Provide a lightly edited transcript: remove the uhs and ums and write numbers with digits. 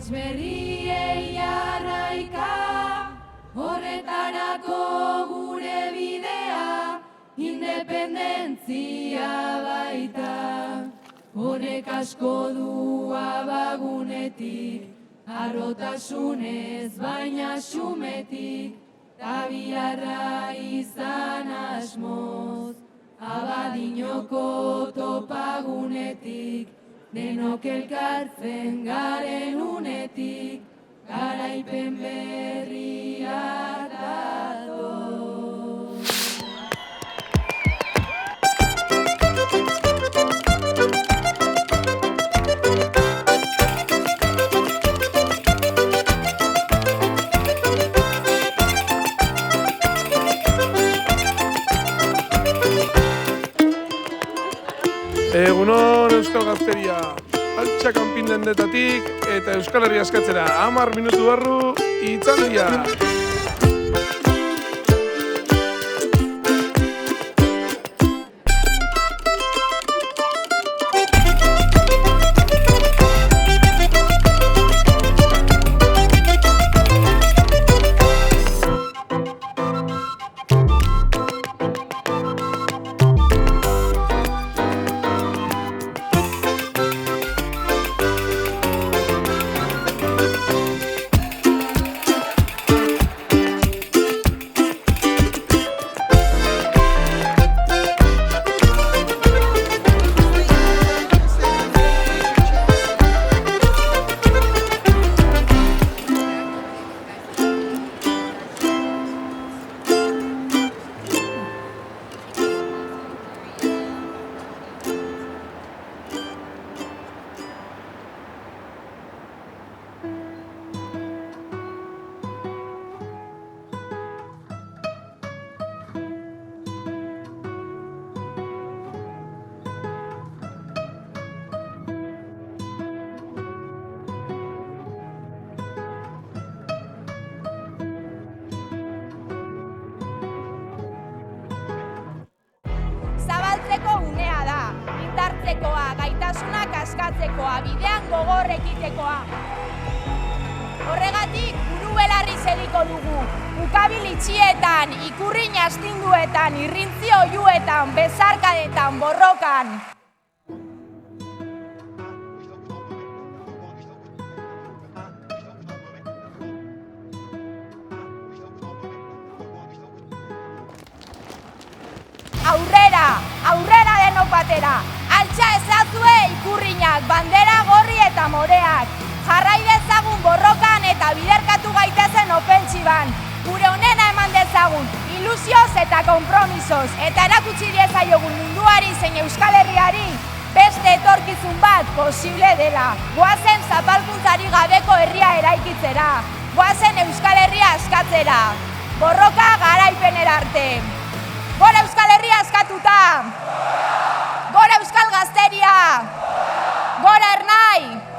Amets berriei arraika, horretarako gure bidea, independentzia baita. Horrek asko du abagunetik, harrotasunez baina xumetik, tabiarra izan asmoz, abadinoko topagunetik, denok elkartzen garen unetik, garaipen berriak datoz. Egunon Euskal Gazteria, altxa kanpin dendetatik eta Euskal Herria askatzera, 10 minutu barru, itzaldia! Gaitasunak askatzekoa, bidean gogor ekitekoa. Horregatik, buru belarri segiko dugu. Ukabil itxietan, ikurrin astinduetan, irrintzi oiuetan, bezarkadetan, borrokan. Aurrera, aurrera denok batera. Altxa ezazue ikurrinak, bandera gorri eta moreak. Jarrai dezagun borrokan eta biderkatu gaitezen ofentsiban. Gure onena eman dezagun, ilusioz eta konpromisoz. Eta erakutsi diezaiogun munduari zein Euskal Herriari beste etorkizun bat posible dela. Goazen zapalkuntzari gabeko herria eraikitzera. Goazen Euskal Herria askatzera. Borroka garaipenera arte. Gora Euskal Herria askatuta! Gora Euskal Gazteria! Gora Ernai!